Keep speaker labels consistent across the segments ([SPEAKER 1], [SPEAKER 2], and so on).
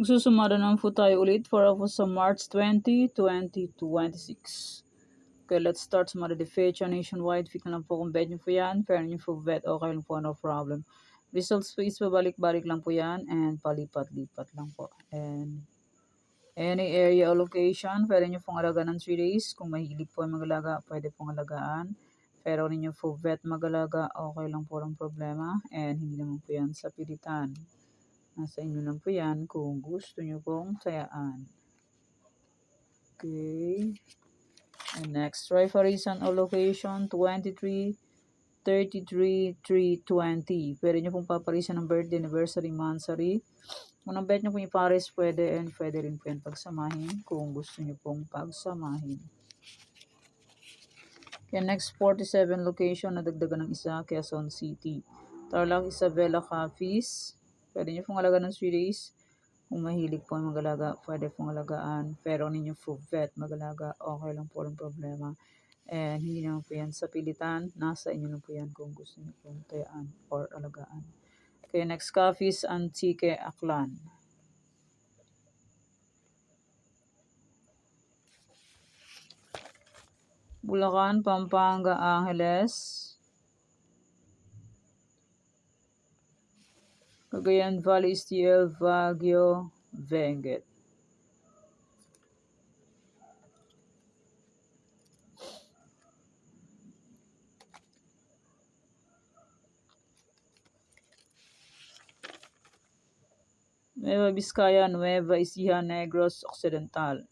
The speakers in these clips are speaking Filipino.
[SPEAKER 1] Magsusumada naman po tayo ulit para po sa March 20, 2026. Okay, let's start sa modification nationwide. Pick na lang po kung bet nyo po yan. Fair nyo po bet, okay lang po, no problem. Results po is pabalik-balik lang po yan and palipat-lipat lang po. And any area or location, pwede nyo pong alaga ng 3 days. Kung mahilig po mag-alaga, pwede pong alagaan. Pero ninyo po bet mag-alaga, okay lang po ang problema. And hindi naman po yan sa pilitan. Nasa inyo lang po yan kung gusto nyo pong tayaan. Okay. And next, try for reason or location, 23, 33, 320. Pwede nyo pong paparisan ng birthday, anniversary, monthsary. Kung ang bet nyo pong ipares, pwede, and pwede rin po yan pagsamahin kung gusto nyo pong pagsamahin. Okay, next, 47 location, nadagdagan ng isa, Quezon City. Tarlac Isabela Coffees. Pwede nyo pong alaga ng 3 days. Kung mahilig po mag-alaga, pwede pong alagaan. Pero ninyo po vet mag-alaga, okay lang po ang problema. And hindi naman po yan sa pilitan. Nasa inyo lang po yan kung gusto nyo pong tayaan or alagaan. Okay, next, Coffees Antique Aklan. Bulacan, Pampanga, Angeles. Cagayan Valley, STL, Baguio, Benguet. Nueva Vizcaya, Nueva Ecija, Negros Occidental.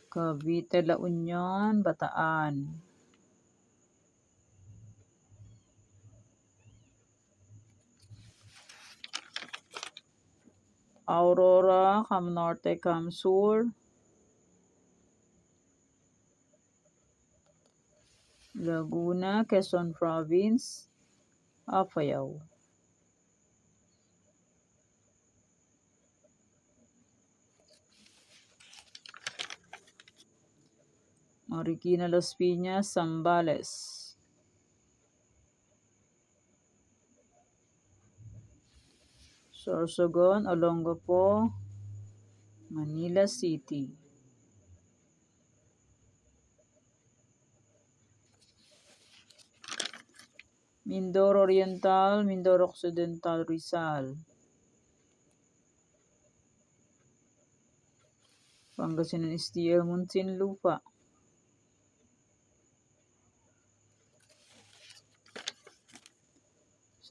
[SPEAKER 1] Cavite, La Union, Bataan. Aurora, Cam Norte, Cam Sur. Laguna, Quezon Province. Apayao. Marikina, Las Piñas, Zambales. Sorsogon, Olongapo, Manila City. Mindoro Oriental, Mindoro Occidental, Rizal. Pangasinan, STL, Muntinlupa.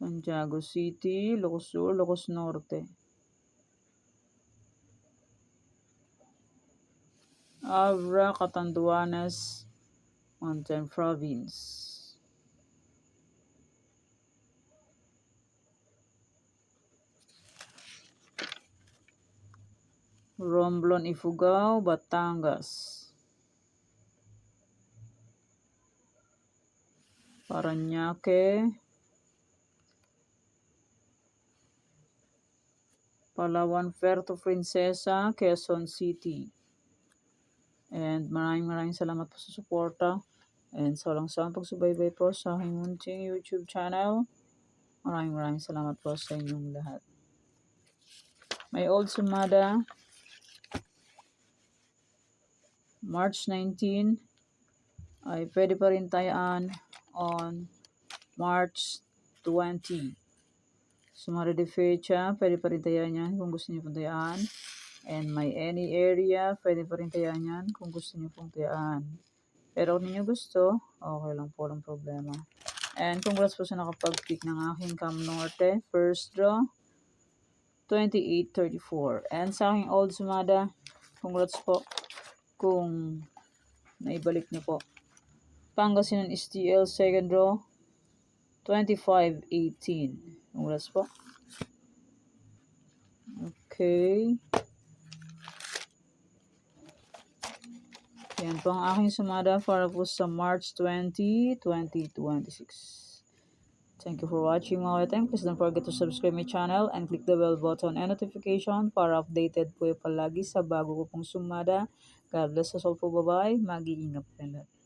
[SPEAKER 1] Santiago City, Ilocos Sur, Ilocos Norte. Abra, Catanduanes, Mountain Province. Romblon, Ifugao, Batangas. Parañaque. Palawan, Puerto Princesa, Quezon City. And maraming salamat po sa suporta. And sa walang sawang pagsubaybay po sa aking munting YouTube channel. Maraming salamat po sa inyong lahat. May old sumada, March 19, ay pwede pa rin tayaan on March 20. Sumada de fecha, pwede pa rin tayaan yan kung gusto niyo pong tayaan. And may any area, pwede pa rin tayaan yan kung gusto niyo pong tayaan. Pero kung niyo gusto, okay lang po, walang problema. And congrats po sa nakapag-pick ng aking Cam Norte. First draw, 2834. And sa aking old sumada, congrats po kung naibalik niyo po. Pangasinan STL, second draw, 2518. Congrats po. Okay. Yan po ang aking sumada para po sa March 20, 2026. Thank you for watching mga time. Please don't forget to subscribe my channel and click the bell button and notification para updated po palagi sa bago ko pong sumada. God bless us all po. Bye-bye. Mag-iingat po.